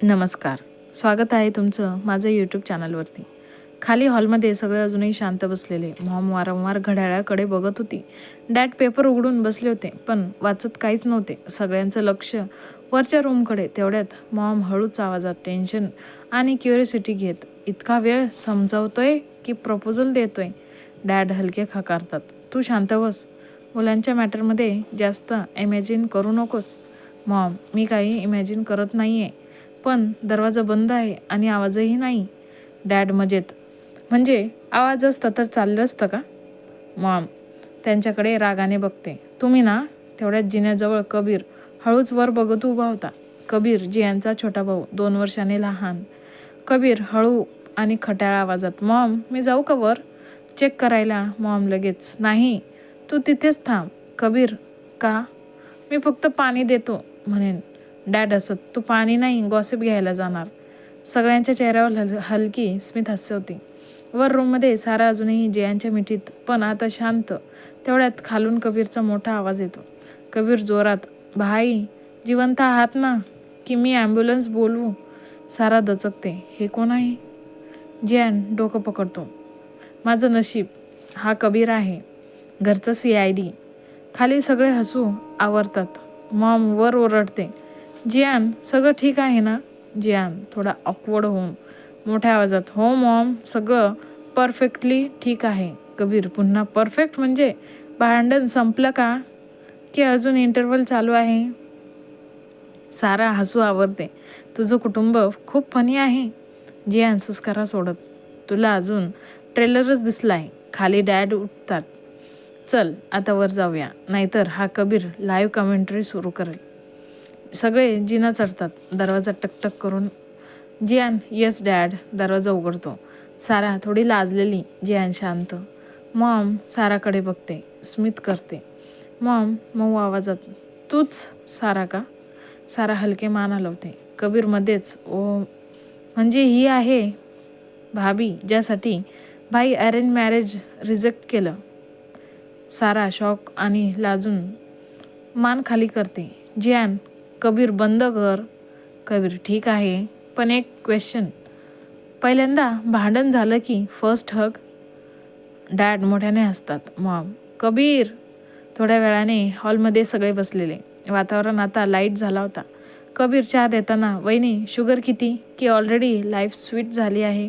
नमस्कार. स्वागत आहे तुमचं माझं यूट्यूब चॅनलवरती. खाली हॉलमध्ये सगळे अजूनही शांत बसलेले. मॉम वारंवार घड्याळाकडे बघत होती. डॅड पेपर उघडून बसले होते, पण वाचत काहीच नव्हते. सगळ्यांचं लक्ष वरच्या रूमकडे. तेवढ्यात मॉम हळूच आवाजात टेन्शन आणि क्युरिओसिटी घेत, "इतका वेळ समजावतोय की प्रपोजल देतोय?" डॅड हलके खाकारतात. "तू शांत बस. मुलांच्या मॅटरमध्ये जास्त इमॅजिन करू नकोस." "मॉम, मी काही इमॅजिन करत नाहीये. पण दरवाजा बंद आहे आणि आवाजही नाही." डॅड मजेत, "म्हणजे आवाज असता तर चाललं असतं का?" मॉम त्यांच्याकडे रागाने बघते. "तुम्ही ना." तेवढ्यात जिन्याजवळ कबीर हळूच वर बघत उभा होता. कबीर जियांचा छोटा भाऊ, 2 वर्षांनी लहान. कबीर हळू आणि खट्याळ आवाजात, "मॉम, मी जाऊ का वर चेक करायला?" मॉम लगेच, "नाही, तू तिथेच थांब." कबीर, "का?" "मी फक्त पाणी देतो म्हणेन." डॅड हसत, "तू पाणी नाही, गॉसिप घ्यायला जाणार." सगळ्यांच्या चेहऱ्यावर हलकी स्मित हास्य होती. वर रूममध्ये सारा अजूनही जियांच्या मिठीत, पण आता शांत. तेवढ्यात खालून कबीरचा मोठा आवाज येतो. कबीर जोरात, "भाई, जिवंत आहात ना? की मी ॲम्ब्युलन्स बोलवू?" सारा दचकते. "हे कोण आहे?" जियान डोकं पकडतो. "माझं नशीब. हा कबीर आहे, घरचा CID." खाली सगळे हसू आवरतात. मॉम वर ओरडते, "जियान, सगळं ठीक आहे ना?" जियान थोडा ऑकवर्ड होऊन मोठ्या आवाजात, "हो मॉम, सगळं परफेक्टली ठीक आहे." कबीर पुन्हा, "परफेक्ट म्हणजे भांडण संपलं का? की अजून इंटरव्हल चालू आहे?" सारा हसू आवरते, "तुझं कुटुंब खूप फनी आहे." जियान सुस्कारा सोडत, "तुला अजून ट्रेलरच दिसलाय." खाली डॅड उठतात, "चल आता वर जाऊया, नाहीतर हा कबीर लाईव्ह कमेंट्री सुरू करेल." सगळे जिना चढतात. दरवाजा टकटक करून जियान, "येस डॅड." दरवाजा उघडतो. सारा थोडी लाजलेली, जियान शांत. मॉम साराकडे बघते, स्मित करते. मॉम मऊ आवाजात, "तूच सारा का?" सारा हलके मान हलवते. कबीर मध्येच, "ओ, म्हणजे ही आहे भाभी ज्यासाठी भाई अरेंज मॅरेज रिजेक्ट केलं." सारा शॉक आणि लाजून मान खाली करते. जियान, "कबीर बंद कर." कबीर, "ठीक आहे, पण एक क्वेश्चन. पहिल्यांदा भांडण झालं की फर्स्ट हग?" डॅड मोठ्याने हसतात. मॉम, "कबीर." थोड्या वेळाने हॉलमध्ये सगळे बसलेले. वातावरण आता लाईट झाला होता. कबीर चहा देताना, "वहिनी, शुगर किती? की ऑलरेडी लाईफ स्वीट झाली आहे?"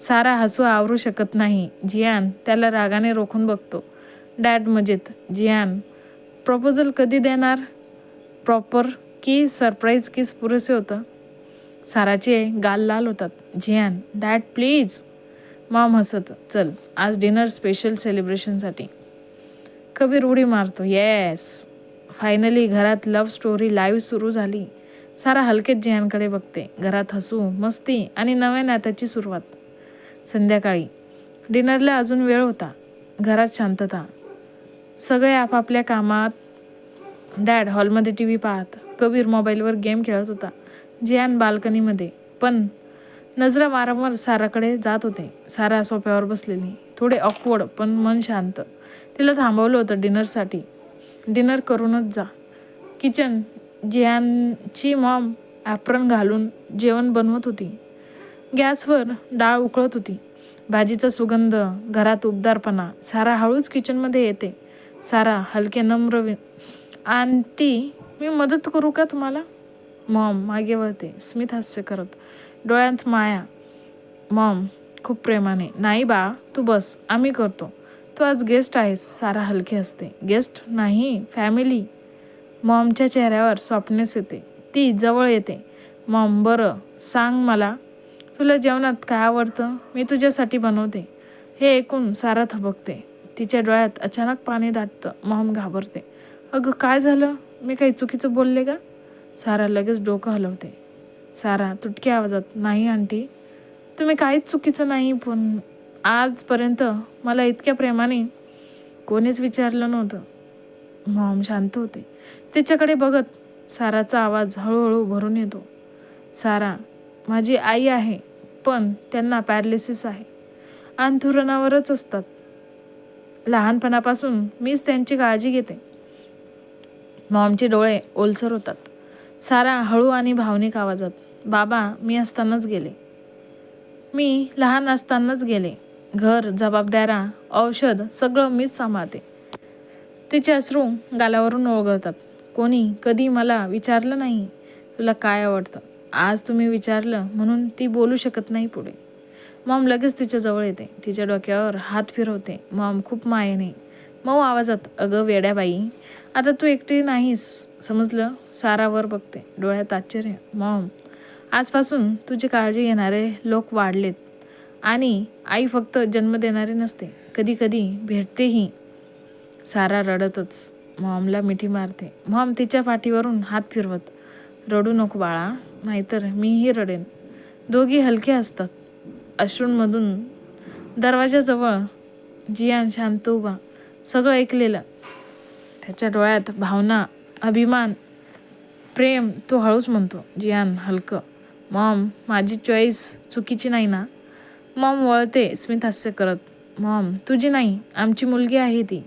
सारा हसू आवरू शकत नाही. जियान त्याला रागाने रोखून बघतो. डॅड मजेत, "जियान, प्रपोजल कधी देणार? प्रॉपर की सरप्राईज किस पुरेसे होतं?" साराचे गाल लाल होतात. जियान, "डॅड प्लीज." मॉम हसत, "चल, आज डिनर स्पेशल सेलिब्रेशनसाठी." कबीर उडी मारतो, "येस, फायनली घरात लव्ह स्टोरी लाईव्ह सुरू झाली." सारा हलकेच जियानकडे बघते. घरात हसू, मस्ती आणि नव्या नात्याची सुरुवात. संध्याकाळी डिनरला अजून वेळ होता. घरात शांतता. सगळे आपापल्या कामात. डॅड हॉलमध्ये TV पाहत, कबीर मोबाईलवर गेम खेळत होता. जियान बाल्कनीमध्ये. पण नजरा वारंवार साराकडे जात होते. सारा सोफ्यावर बसलेली, थोडे ऑकवर्ड पण मन शांत. तिला थांबवलं होतं डिनरसाठी. "डिनर करूनच जा." किचन. जियानची मॉम ॲप्रन घालून जेवण बनवत होती. गॅसवर डाळ उकळत होती. भाजीचा सुगंध, घरात उबदारपणा. सारा हळूच किचनमध्ये येते. सारा हलके नम्र, "आंटी, मी मदत करू का तुम्हाला?" मॉम मागे वळते, स्मित हास्य करत, डोळ्यांत माया. मॉम खूप प्रेमाने, "नाही बा, तू बस, आम्ही करतो. तू आज गेस्ट आहेस." सारा हलके हसते, "गेस्ट नाही, फॅमिली." मॉमच्या चेहऱ्यावर सॉफ्टनेस येते. ती जवळ येते. मॉम, "बरं, सांग मला, तुला जेवणात काय आवडतं? मी तुझ्यासाठी बनवते." हे ऐकून सारा थबकते. तिच्या डोळ्यात अचानक पाणी दाटतं. मॉम घाबरते, "अगं, काय झालं? मी काही चुकीचं बोलले का?" सारा लगेच डोकं हलवते. सारा तुटक्या आवाजात, "नाही आंटी, तुम्ही काहीच चुकीचं नाही, पण आजपर्यंत मला इतक्या प्रेमाने कोणीच विचारलं नव्हतं." मॉम शांत होते, तिच्याकडे बघत. साराचा आवाज हळूहळू भरून येतो, "सारा, माझी आई आहे, पण त्यांना पॅरालिसिस आहे. अंथरुणावरच असतात. लहानपणापासून मीच त्यांची काळजी घेते." मॉमचे डोळे ओलसर होतात. सारा हळू आणि भावनिक आवाजात, बाबा मी असतानाच गेले. मी लहान असतानाच गेले. घर, जबाबदाऱ्या, औषध सगळं मीच सांभाळते. तिचे अश्रू गालावरून ओघळतात. कोणी कधी मला विचारलं नाही तुला काय आवडतं. आज तुम्ही विचारलं म्हणून ती बोलू शकत नाही पुढे. मॉम लगेच तिच्या जवळ येते. तिच्या डोक्यावर हात फिरवते. मॉम खूप मायेने मऊ आवाजात, अगं वेड्या बाई, आता तू एकटी नाहीस समजलं. सारावर बघते, डोळ्यात आश्चर्य. मॉम आजपासून तुझी काळजी घेणारे लोक वाढलेत आणि आई फक्त जन्म देणारी नसते, कधी कधी भेटतेही. सारा रडतच मॉमला मिठी मारते. मॉम तिच्या पाठीवरून हात फिरवत, रडू नको बाळा, नाहीतर मीही रडेन. दोघी हलके असतात अश्रूंमधून. दरवाजाजवळ जियान शांत उभा, सगळं ऐकलेलं. त्याच्या डोळ्यात भावना, अभिमान, प्रेम. तो हळूच म्हणतो, जियान हलकं. मॉम माझी चॉईस चुकीची नाही ना. मॉम वळते स्मित हास्य करत. मॉम तुझी नाही, आमची मुलगी आहे ती.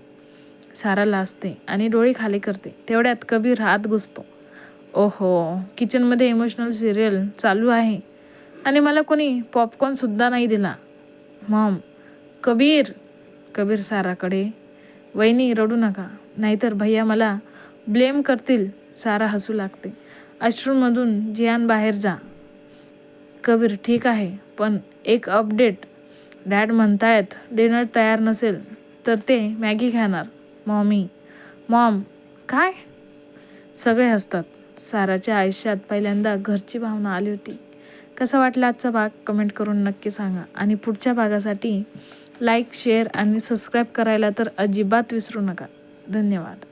सारा लाजते आणि डोळे खाली करते. तेवढ्यात कबीर आत घुसतो. ओहो, किचनमध्ये इमोशनल सिरियल चालू आहे आणि मला कोणी पॉपकॉर्नसुद्धा नाही दिला. मॉम कबीर. कबीर साराकडे, वहिनी रडू नका, नाहीतर भैया मला ब्लेम करतील. सारा हसू लागते. अश्रूंमधून जियान बाहेर जा. कबीर ठीक आहे, पण एक अपडेट. डॅड म्हणतायत डिनर तयार नसेल तर ते मॅगी खाणार. मॉम काय? सगळे हसतात. साराच्या आयुष्यात पहिल्यांदा घरची भावना आली होती. कसा वाटला आजचा भाग कमेंट करून नक्की सांगा. आणि पुढच्या भागासाठी लाईक, शेअर आणि सबस्क्राईब करायला तर अजिबात विसरू नका. धन्यवाद.